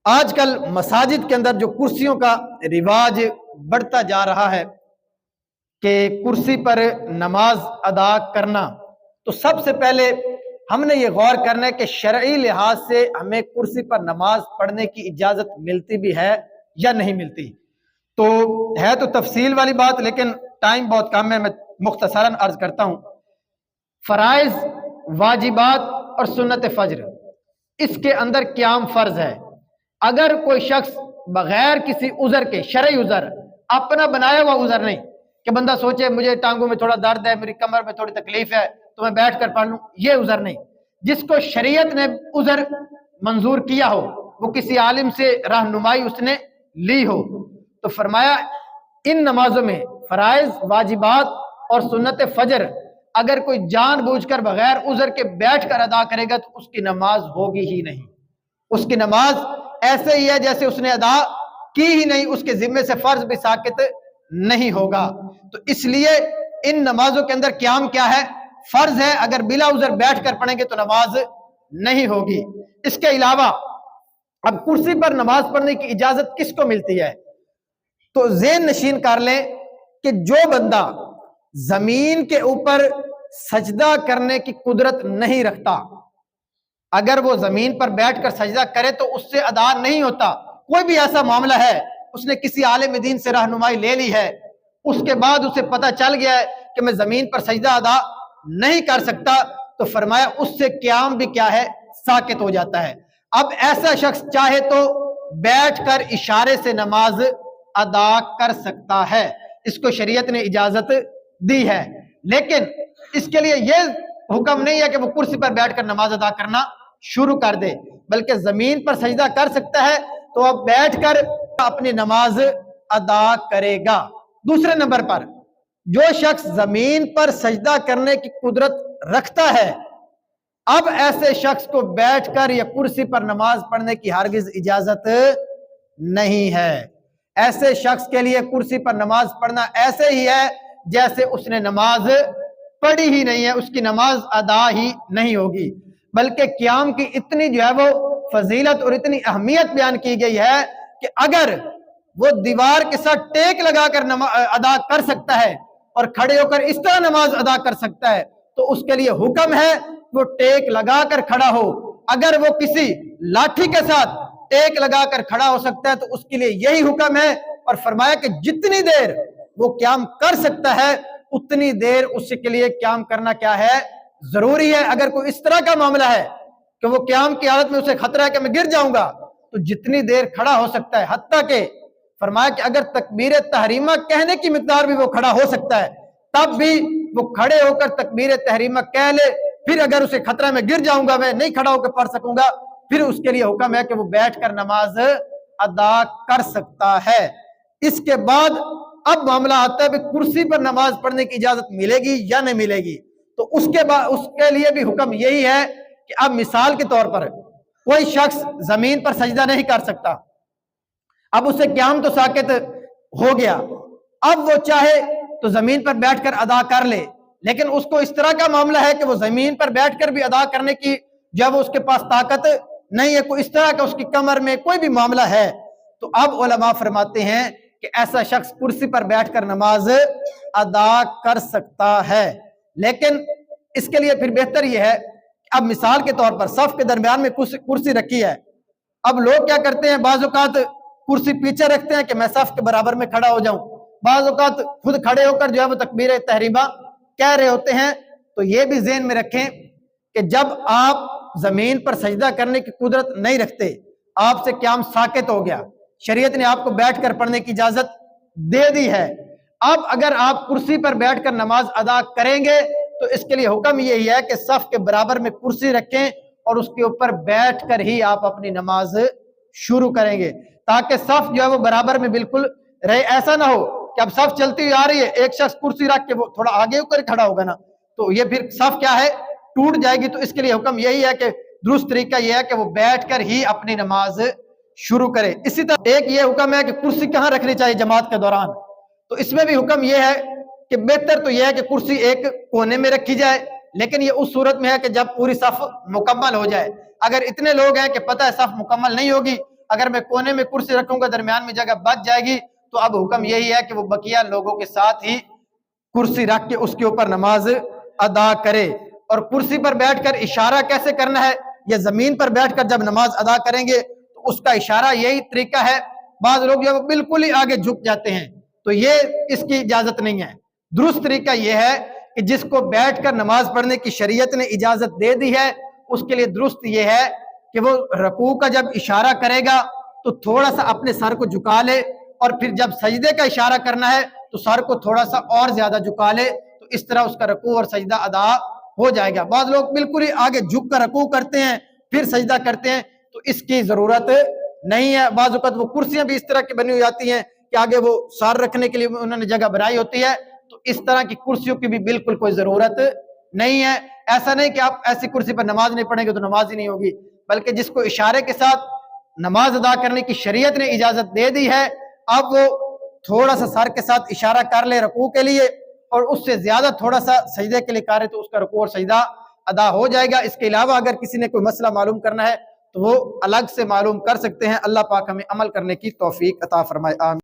آج کل مساجد کے اندر جو کرسیوں کا رواج بڑھتا جا رہا ہے کہ کرسی پر نماز ادا کرنا، تو سب سے پہلے ہم نے یہ غور کرنا ہے کہ شرعی لحاظ سے ہمیں کرسی پر نماز پڑھنے کی اجازت ملتی بھی ہے یا نہیں ملتی۔ تو ہے تو تفصیل والی بات، لیکن ٹائم بہت کم ہے، میں مختصراً عرض کرتا ہوں۔ فرائض، واجبات اور سنت فجر، اس کے اندر قیام فرض ہے۔ اگر کوئی شخص بغیر کسی عذر کے، شرعی عذر، اپنا بنایا ہوا عذر نہیں کہ بندہ سوچے مجھے ٹانگوں میں تھوڑا درد ہے، میری کمر میں تھوڑی تکلیف ہے تو میں بیٹھ کر پڑھ لوں، یہ عذر نہیں، جس کو شریعت نے عذر منظور کیا ہو، وہ کسی عالم سے رہنمائی اس نے لی ہو، تو فرمایا ان نمازوں میں فرائض، واجبات اور سنت فجر اگر کوئی جان بوجھ کر بغیر عذر کے بیٹھ کر ادا کرے گا تو اس کی نماز ہوگی ہی نہیں، اس کی نماز ایسے ہی ہے جیسے اس نے ادا کی ہی نہیں، اس کے ذمے سے فرض بھی ساقط نہیں ہوگا۔ تو اس لیے ان نمازوں کے اندر قیام کیا ہے؟ فرض ہے، اگر بلا عذر بیٹھ کر پڑھیں گے تو نماز نہیں ہوگی۔ اس کے علاوہ اب کرسی پر نماز پڑھنے کی اجازت کس کو ملتی ہے؟ تو ذہن نشین کر لیں کہ جو بندہ زمین کے اوپر سجدہ کرنے کی قدرت نہیں رکھتا، اگر وہ زمین پر بیٹھ کر سجدہ کرے تو اس سے ادا نہیں ہوتا۔ کوئی بھی ایسا معاملہ ہے، اس نے کسی عالم دین سے رہنمائی لے لی ہے، اس کے بعد اسے پتہ چل گیا ہے کہ میں زمین پر سجدہ ادا نہیں کر سکتا، تو فرمایا اس سے قیام بھی کیا ہے؟ ساقط ہو جاتا ہے۔ اب ایسا شخص چاہے تو بیٹھ کر اشارے سے نماز ادا کر سکتا ہے، اس کو شریعت نے اجازت دی ہے، لیکن اس کے لیے یہ حکم نہیں ہے کہ وہ کرسی پر بیٹھ کر نماز ادا کرنا شروع کر دے، بلکہ زمین پر سجدہ کر سکتا ہے تو اب بیٹھ کر اپنی نماز ادا کرے گا۔ دوسرے نمبر پر، جو شخص زمین پر سجدہ کرنے کی قدرت رکھتا ہے، اب ایسے شخص کو بیٹھ کر یا کرسی پر نماز پڑھنے کی ہرگز اجازت نہیں ہے۔ ایسے شخص کے لیے کرسی پر نماز پڑھنا ایسے ہی ہے جیسے اس نے نماز پڑھی ہی نہیں ہے، اس کی نماز ادا ہی نہیں ہوگی۔ بلکہ قیام کی اتنی جو ہے وہ فضیلت اور اتنی اہمیت بیان کی گئی ہے کہ اگر وہ دیوار کے ساتھ ٹیک لگا کر ادا کر سکتا ہے اور کھڑے ہو کر اس طرح نماز ادا کر سکتا ہے تو اس کے لیے حکم ہے وہ ٹیک لگا کر کھڑا ہو۔ اگر وہ کسی لاٹھی کے ساتھ ٹیک لگا کر کھڑا ہو سکتا ہے تو اس کے لیے یہی حکم ہے، اور فرمایا کہ جتنی دیر وہ قیام کر سکتا ہے اتنی دیر اس کے لیے قیام کرنا کیا ہے؟ ضروری ہے۔ اگر کوئی اس طرح کا معاملہ ہے کہ وہ قیام کی حالت میں اسے خطرہ ہے کہ میں گر جاؤں گا تو جتنی دیر کھڑا ہو سکتا ہے، حتیٰ کہ فرمایا کہ اگر تکبیر تحریمہ کہنے کی مقدار بھی وہ کھڑا ہو سکتا ہے تب بھی وہ کھڑے ہو کر تکبیر تحریمہ کہہ لے، پھر اگر اسے خطرہ میں گر جاؤں گا، میں نہیں کھڑا ہو کے پڑھ سکوں گا، پھر اس کے لیے حکم ہے کہ وہ بیٹھ کر نماز ادا کر سکتا ہے۔ اس کے بعد اب معاملہ آتا ہے کہ کرسی پر نماز پڑھنے کی اجازت ملے گی یا نہیں ملے گی، تو اس کے لیے بھی حکم یہی ہے کہ اب مثال کے طور پر کوئی شخص زمین پر سجدہ نہیں کر سکتا، اب اسے قیام تو ساقط ہو گیا، اب وہ چاہے تو زمین پر بیٹھ کر ادا کر لے، لیکن اس کو اس طرح کا معاملہ ہے کہ وہ زمین پر بیٹھ کر بھی ادا کرنے کی جب اس کے پاس طاقت نہیں ہے، کوئی اس طرح کا اس کی کمر میں کوئی بھی معاملہ ہے، تو اب علماء فرماتے ہیں کہ ایسا شخص کرسی پر بیٹھ کر نماز ادا کر سکتا ہے۔ لیکن اس کے لیے پھر بہتر یہ ہے کہ اب مثال کے طور پر صف کے درمیان میں کرسی رکھی ہے، اب لوگ کیا کرتے ہیں، بعض اوقات کرسی پیچھے رکھتے ہیں کہ میں صف کے برابر میں کھڑا ہو جاؤں، بعض اوقات خود کھڑے ہو کر جو ہے وہ تکبیر تحریمہ کہہ رہے ہوتے ہیں۔ تو یہ بھی ذہن میں رکھیں کہ جب آپ زمین پر سجدہ کرنے کی قدرت نہیں رکھتے، آپ سے قیام ساقط ہو گیا، شریعت نے آپ کو بیٹھ کر پڑھنے کی اجازت دے دی ہے، اب اگر آپ کرسی پر بیٹھ کر نماز ادا کریں گے تو اس کے لیے حکم یہی ہے کہ صف کے برابر میں کرسی رکھیں اور اس کے اوپر بیٹھ کر ہی آپ اپنی نماز شروع کریں گے، تاکہ صف جو ہے وہ برابر میں بالکل رہے۔ ایسا نہ ہو کہ اب صف چلتی ہوئی آ رہی ہے، ایک شخص کرسی رکھ کے وہ تھوڑا آگے ہو کر کھڑا ہوگا نا، تو یہ پھر صف کیا ہے؟ ٹوٹ جائے گی۔ تو اس کے لیے حکم یہی ہے کہ درست طریقہ یہ ہے کہ وہ بیٹھ کر ہی اپنی نماز شروع کرے۔ اسی طرح ایک یہ حکم ہے کہ کرسی کہاں رکھنی چاہیے جماعت کے دوران، تو اس میں بھی حکم یہ ہے کہ بہتر تو یہ ہے کہ کرسی ایک کونے میں رکھی جائے، لیکن یہ اس صورت میں ہے کہ جب پوری صف مکمل ہو جائے۔ اگر اتنے لوگ ہیں کہ پتہ ہے صف مکمل نہیں ہوگی، اگر میں کونے میں کرسی رکھوں گا درمیان میں جگہ بچ جائے گی تو اب حکم یہی ہے کہ وہ بقیہ لوگوں کے ساتھ ہی کرسی رکھ کے اس کے اوپر نماز ادا کرے۔ اور کرسی پر بیٹھ کر اشارہ کیسے کرنا ہے، یا زمین پر بیٹھ کر جب نماز ادا کریں گے تو اس کا اشارہ یہی طریقہ ہے۔ بعض لوگ جو بالکل ہی آگے جھک جاتے ہیں تو یہ اس کی اجازت نہیں ہے۔ درست طریقہ یہ ہے کہ جس کو بیٹھ کر نماز پڑھنے کی شریعت نے اجازت دے دی ہے اس کے لیے درست یہ ہے کہ وہ رکوع کا جب اشارہ کرے گا تو تھوڑا سا اپنے سر کو جھکا لے، اور پھر جب سجدے کا اشارہ کرنا ہے تو سر کو تھوڑا سا اور زیادہ جھکا لے، تو اس طرح اس کا رکوع اور سجدہ ادا ہو جائے گا۔ بعض لوگ بالکل ہی آگے جھک کر رکوع کرتے ہیں پھر سجدہ کرتے ہیں، تو اس کی ضرورت نہیں ہے۔ بعض اوقات وہ کرسیاں بھی اس طرح کی بنی ہوئی آتی ہیں کہ آگے وہ سار رکھنے کے لیے انہوں نے جگہ بنائی ہوتی ہے، تو اس طرح کی کرسیوں کی بھی بالکل کوئی ضرورت نہیں ہے۔ ایسا نہیں کہ آپ ایسی کرسی پر نماز نہیں پڑھیں گے تو نماز ہی نہیں ہوگی، بلکہ جس کو اشارے کے ساتھ نماز ادا کرنے کی شریعت نے اجازت دے دی ہے، اب وہ تھوڑا سا سر کے ساتھ اشارہ کر لے رکوع کے لیے، اور اس سے زیادہ تھوڑا سا سجدے کے لیے کرے تو اس کا رکوع اور سجدہ ادا ہو جائے گا۔ اس کے علاوہ اگر کسی نے کوئی مسئلہ معلوم کرنا ہے تو وہ الگ سے معلوم کر سکتے ہیں۔ اللہ پاک ہمیں عمل کرنے کی توفیق عطا فرمائے، آمین۔